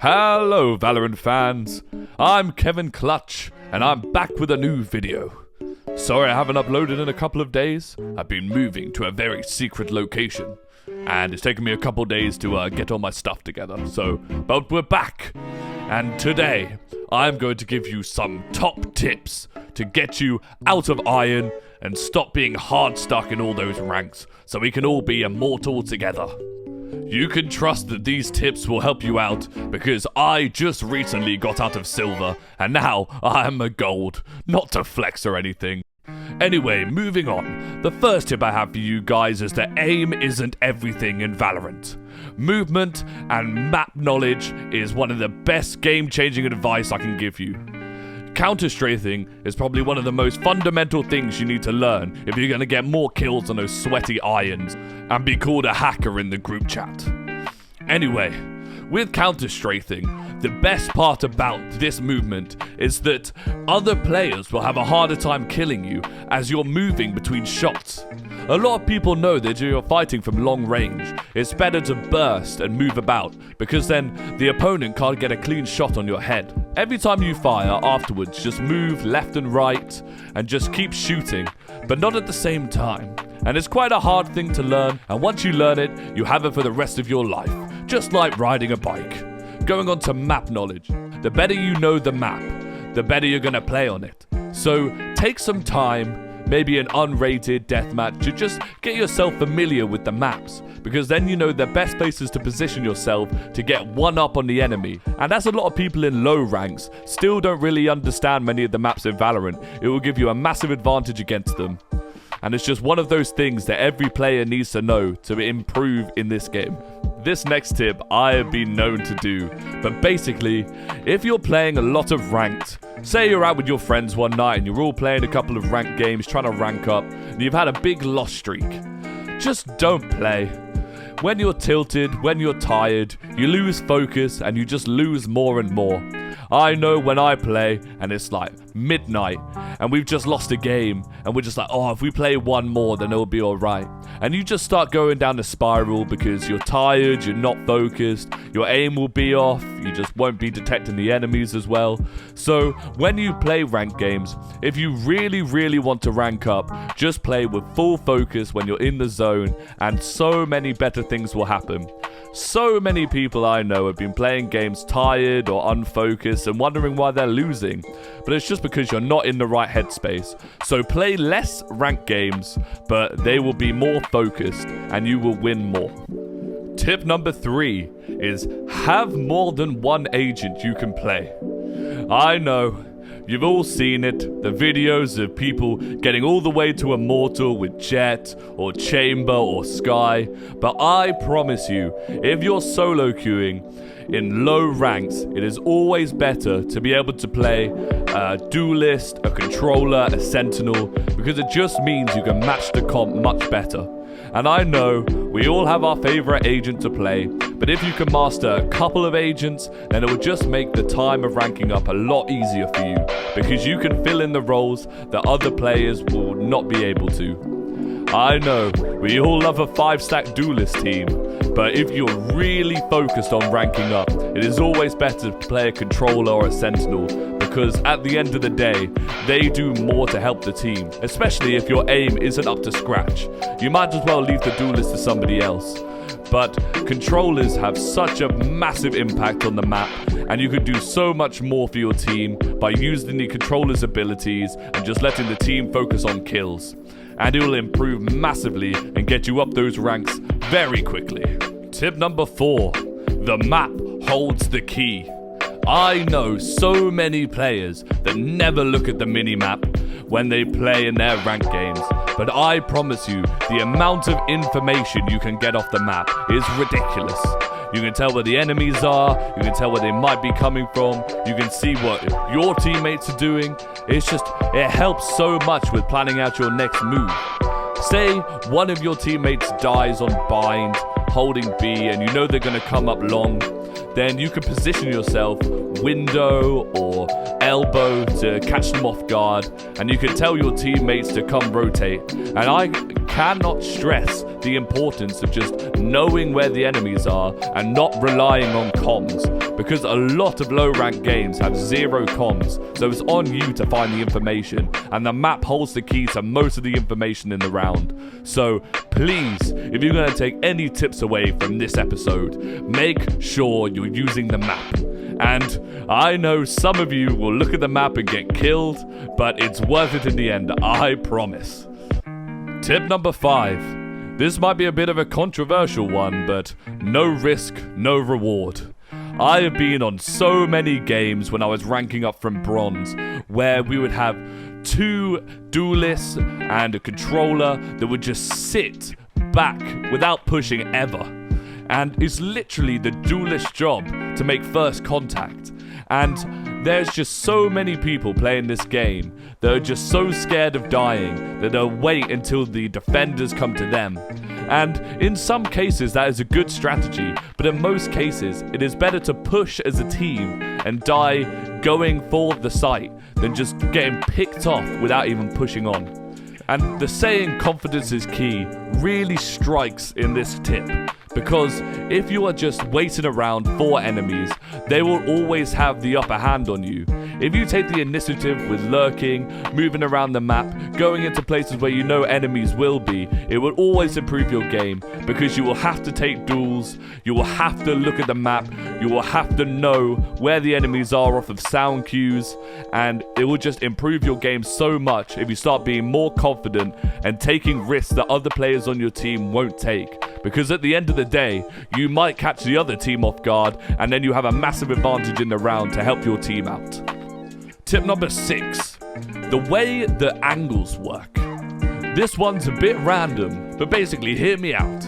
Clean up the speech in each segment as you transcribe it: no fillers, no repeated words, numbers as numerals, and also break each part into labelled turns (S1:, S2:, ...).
S1: Hello Valorant fans, I'm Kevin Clutch and I'm back with a new video. Sorry I haven't uploaded in a couple of days. I've been moving to a very secret location and it's taken me a couple days to get all my stuff together. But we're back, and today I'm going to give you some top tips to get you out of iron and stop being hard stuck in all those ranks so we can all be immortal together. You can trust that these tips will help you out because I just recently got out of silver and now I'm a gold, not to flex or anything. Anyway, moving on. The first tip I have for you guys is that aim isn't everything in Valorant. Movement and map knowledge is one of the best game-changing advice I can give you. Counter-strafing is probably one of the most fundamental things you need to learn if you're going to get more kills on those sweaty irons and be called a hacker in the group chat. Anyway, with counter-strafing, the best part about this movement is that other players will have a harder time killing you as you're moving between shots. A lot of people know that if you're fighting from long range, it's better to burst and move about because then the opponent can't get a clean shot on your head. Every time you fire afterwards, just move left and right and just keep shooting, but not at the same time. And it's quite a hard thing to learn, and once you learn it, you have it for the rest of your life, just like riding a bike. Going on to map knowledge. The better you know the map, the better you're going to play on it. So take some time, maybe an unrated deathmatch, to just get yourself familiar with the maps, because then you know the best places to position yourself to get one up on the enemy. And as a lot of people in low ranks still don't really understand many of the maps in Valorant, it will give you a massive advantage against them. And it's just one of those things that every player needs to know to improve in this game. This next tip I have been known to do, but basically, if you're playing a lot of ranked, say you're out with your friends one night and you're all playing a couple of ranked games trying to rank up, and you've had a big loss streak, just don't play. When you're tilted, when you're tired, you lose focus and you just lose more and more. I know when I play and it's like midnight and we've just lost a game and we're just like, oh, if we play one more then it'll be alright. And you just start going down the spiral because you're tired, you're not focused, your aim will be off, you just won't be detecting the enemies as well. So when you play ranked games, if you really want to rank up, just play with full focus when you're in the zone and so many better things will happen. So many people I know have been playing games tired or unfocused and wondering why they're losing, but it's just because you're not in the right headspace. So play less ranked games, but they will be more focused and you will win more. Tip number 3 is have more than one agent you can play. I know, you've all seen it, the videos of people getting all the way to Immortal with Jet or Chamber or Sky, but I promise you, if you're solo queuing in low ranks, it is always better to be able to play a duelist, a controller, a sentinel, because it just means you can match the comp much better. And I know we all have our favorite agent to play, but if you can master a couple of agents, then it will just make the time of ranking up a lot easier for you, because you can fill in the roles that other players will not be able to. I know we all love a 5-stack duelist team, but if you're really focused on ranking up, it is always better to play a controller or a sentinel, because at the end of the day, they do more to help the team, especially if your aim isn't up to scratch. You might as well leave the duelist to somebody else. But controllers have such a massive impact on the map, and you can do so much more for your team by using the controller's abilities and just letting the team focus on kills. And it will improve massively and get you up those ranks very quickly. Tip number 4, the map holds the key. I know so many players that never look at the mini-map when they play in their ranked games, but I promise you, the amount of information you can get off the map is ridiculous. You can tell where the enemies are, you can tell where they might be coming from, you can see what your teammates are doing. It helps so much with planning out your next move. Say one of your teammates dies on bind, holding B, and you know they're going to come up long, then you can position yourself window or elbow to catch them off guard, and you can tell your teammates to come rotate. And I cannot stress the importance of just knowing where the enemies are and not relying on comms, because a lot of low-ranked games have zero comms, so it's on you to find the information, and the map holds the key to most of the information in the round. So please, if you're going to take any tips away from this episode, make sure you're using the map. And I know some of you will look at the map and get killed, but it's worth it in the end, I promise. Tip number 5. This might be a bit of a controversial one, but no risk, no reward. I have been on so many games when I was ranking up from bronze where we would have 2 duelists and a controller that would just sit back without pushing ever. And it's literally the duelist's job to make first contact. And there's just so many people playing this game that are just so scared of dying that they'll wait until the defenders come to them. And in some cases that is a good strategy, but in most cases it is better to push as a team and die going for the site than just getting picked off without even pushing on. And the saying confidence is key really strikes in this tip, because if you are just waiting around for enemies, they will always have the upper hand on you. If you take the initiative with lurking, moving around the map, going into places where you know enemies will be, it will always improve your game, because you will have to take duels, you will have to look at the map, you will have to know where the enemies are off of sound cues, and it will just improve your game so much if you start being more confident and taking risks that other players on your team won't take. Because at the end of the day, you might catch the other team off guard, and then you have a massive advantage in the round to help your team out. Tip number 6. The way the angles work. This one's a bit random, but basically hear me out.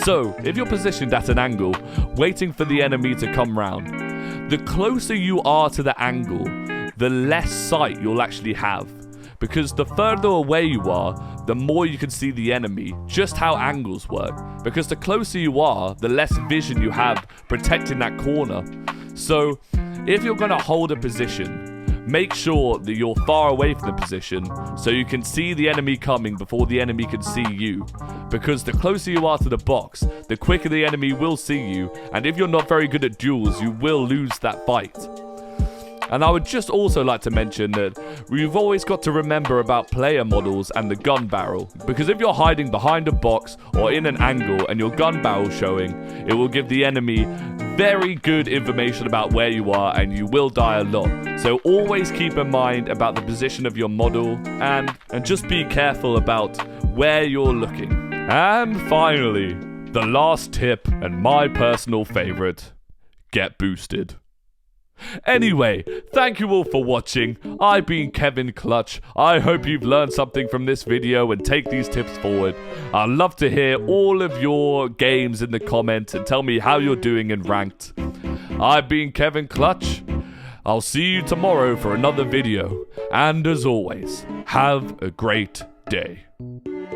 S1: So, if you're positioned at an angle, waiting for the enemy to come round, the closer you are to the angle, the less sight you'll actually have. Because the further away you are, the more you can see the enemy, just how angles work. Because the closer you are, the less vision you have protecting that corner. So, if you're going to hold a position, make sure that you're far away from the position so you can see the enemy coming before the enemy can see you. Because the closer you are to the box, the quicker the enemy will see you, and if you're not very good at duels, you will lose that fight. And I would just also like to mention that we've always got to remember about player models and the gun barrel, because if you're hiding behind a box or in an angle and your gun barrel showing, it will give the enemy very good information about where you are, and you will die a lot. So always keep in mind about the position of your model, and just be careful about where you're looking. And finally, the last tip and my personal favorite: get boosted. Anyway, thank you all for watching. I've been Kevin Clutch. I hope you've learned something from this video and take these tips forward. I'd love to hear all of your games in the comments and tell me how you're doing in ranked. I've been Kevin Clutch. I'll see you tomorrow for another video. And as always, have a great day.